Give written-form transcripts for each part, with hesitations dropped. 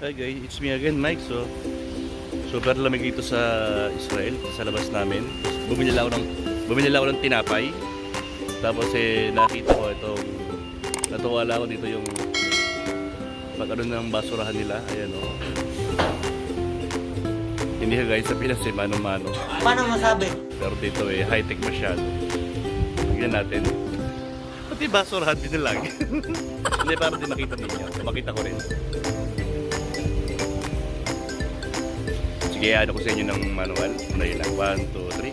Hi guys, it's me again, Mike. So, super lamig dito sa Israel, sa labas namin. Bumili lang ako ng tinapay. Tapos nakita ko itong, natuwa lang ako dito yung pag-ano ng basurahan nila. Ayan o. Hindi ka guys, sa Pinas mano-mano. Paano masabi? Pero dito high-tech masyado. Tignan natin. Pati basurahan din lang. Hindi, para din makita ninyo. Makita ko rin. Sige, ano ko sa inyo ng manual. Una yun lang. 1, 2, 3.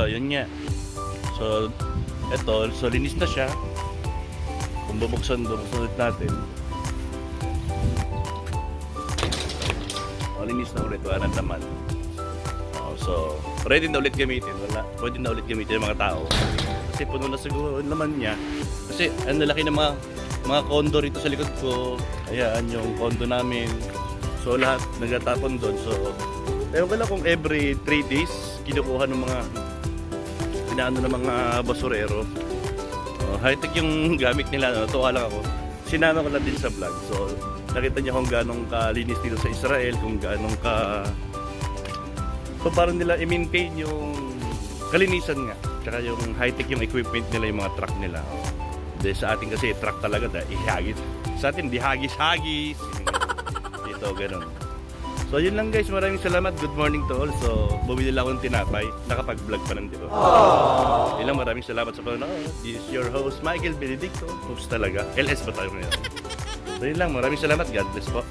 Yun nga. So, so linis na siya. Kung bubuksan ulit natin. Linis na ulit, wala nang laman. So, ready na ulit gamitin. Pwede na ulit gamitin ng mga tao. Kasi puno na siguro yung laman niya. Kasi ang lalaki ng mga condo rito sa likod ko. Ayan, yung condo namin. So, lahat nagtatapon doon. So, ewan ko lang kung every 3 days kinukuha ng mga inaano ng mga basurero. High-tech yung gamit nila. Natuwa lang ako. Sinama ko lang din sa vlog. So, nakita niyo kung ganong kalinis dito sa Israel, kung ganong so, parang nila i-maintain yung kalinisan nga. Tsaka yung high-tech yung equipment nila, yung mga truck nila. Sa atin kasi truck talaga, ihagis. Sa atin, di hagis-hagis. Ito, ganun. So yun lang guys, maraming salamat. Good morning to all. So bumili lang ako ng tinapay. Nakapag-vlog pa nandito. Yun lang, maraming salamat sa panonood. This is your host, Michael Benedicto. Oops talaga. LS ba tayo ngayon? So yun lang, maraming salamat. God bless po.